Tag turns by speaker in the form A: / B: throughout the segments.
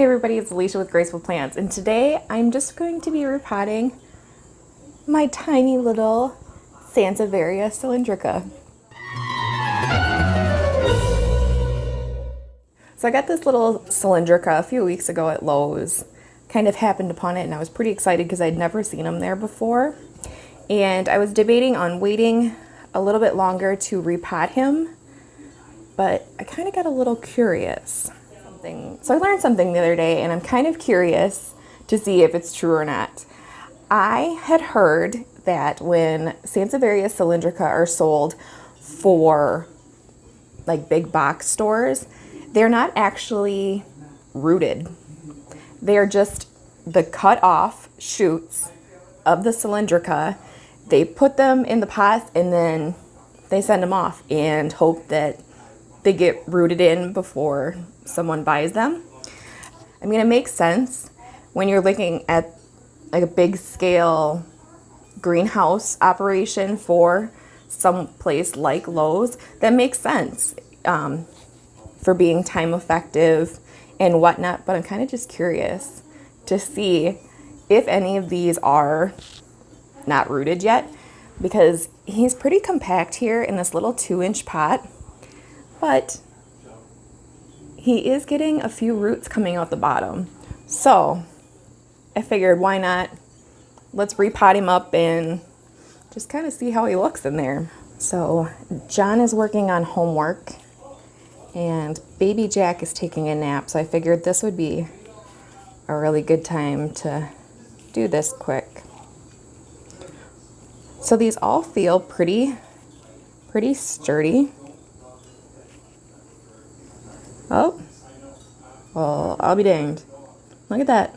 A: Hey everybody, it's Alicia with Graceful Plants, and today I'm just going to be repotting my tiny little Sansevieria Cylindrica. So I got this little cylindrica a few weeks ago at Lowe's. Kind of happened upon it and I was pretty excited because I'd never seen them there before. And I was debating on waiting a little bit longer to repot him, but I kind of got a little curious. So I learned something the other day and I'm kind of curious to see if it's true or not. I had heard that when Sansevieria Cylindrica are sold for like big box stores, they're not actually rooted. They're just the cut off shoots of the cylindrica. They put them in the pots and then they send them off and hope that they get rooted in before someone buys them. I mean, it makes sense when you're looking at like a big scale greenhouse operation for some place like Lowe's. That makes sense for being time effective and whatnot, but I'm kind of just curious to see if any of these are not rooted yet, because he's pretty compact here in this little 2-inch pot, but he is getting a few roots coming out the bottom. So I figured, why not? Let's repot him up and just kind of see how he looks in there. So John is working on homework and baby Jack is taking a nap. So I figured this would be a really good time to do this quick. So these all feel pretty sturdy. Oh, well, I'll be danged. Look at that.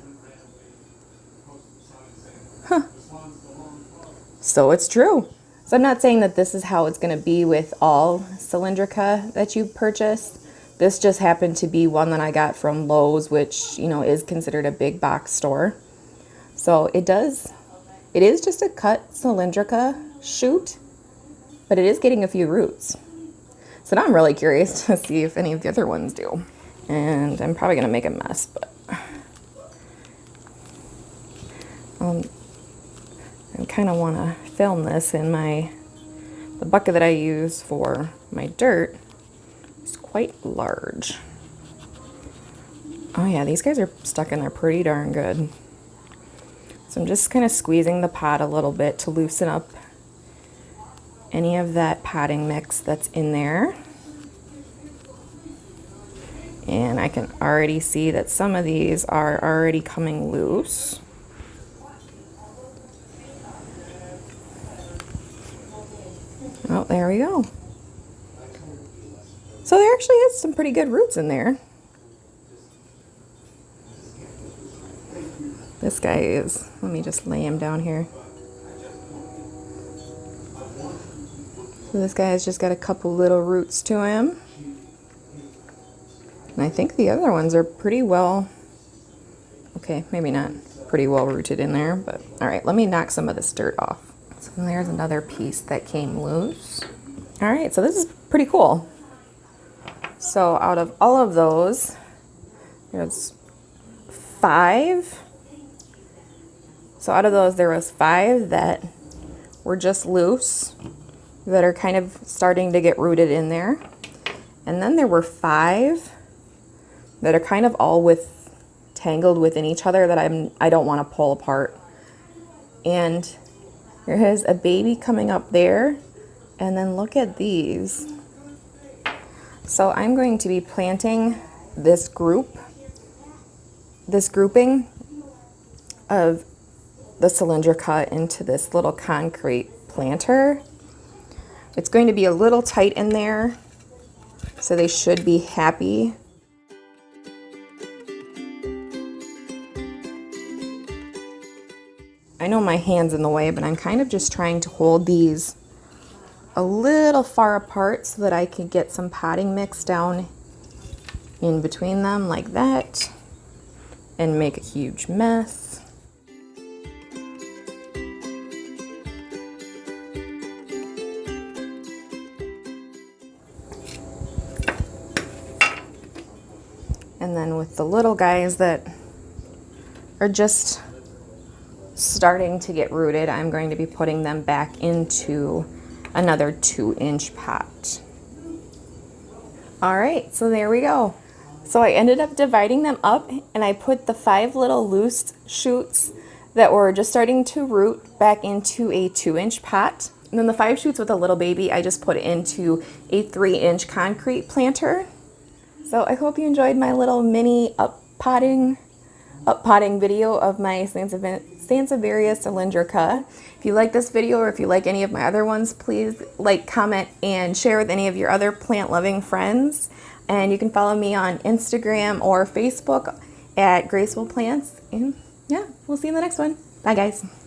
A: Huh. So it's true. So I'm not saying that this is how it's going to be with all cylindrica that you purchase. This just happened to be one that I got from Lowe's, which, you know, is considered a big box store. So it is just a cut cylindrica shoot, but it is getting a few roots. So now I'm really curious to see if any of the other ones do. And I'm probably going to make a mess, but I kind of want to film this in the bucket that I use for my dirt. It's quite large. Oh yeah, these guys are stuck in there pretty darn good. So I'm just kind of squeezing the pot a little bit to loosen up any of that potting mix that's in there. And I can already see that some of these are already coming loose. Oh, there we go. So there actually is some pretty good roots in there. This guy is, let me just lay him down here. So this guy has just got a couple little roots to him. And I think the other ones are pretty well, okay, maybe not pretty well rooted in there, but all right, let me knock some of this dirt off. So there's another piece that came loose. All right, so this is pretty cool. So out of all of those, there's 5. So out of those, there was 5 that were just loose, that are kind of starting to get rooted in there. And then there were 5 that are kind of all tangled within each other that I don't want to pull apart. And there is a baby coming up there. And then look at these. So I'm going to be planting this grouping of the cylindrica into this little concrete planter. It's going to be a little tight in there, so they should be happy. I know my hand's in the way, but I'm kind of just trying to hold these a little far apart so that I can get some potting mix down in between them like that and make a huge mess. And And then with the little guys that are just starting to get rooted, I'm going to be putting them back into another 2-inch pot. All right, so there we go. So I ended up dividing them up, and I put the 5 little loose shoots that were just starting to root back into a 2-inch pot. And then the 5 shoots with a little baby, I just put into a 3-inch concrete planter. So I hope you enjoyed my little mini up-potting video of my Sansevieria Cylindrica. If you like this video, or if you like any of my other ones, please like, comment, and share with any of your other plant-loving friends. And you can follow me on Instagram or Facebook at Graceful Plants. And yeah, we'll see you in the next one. Bye, guys.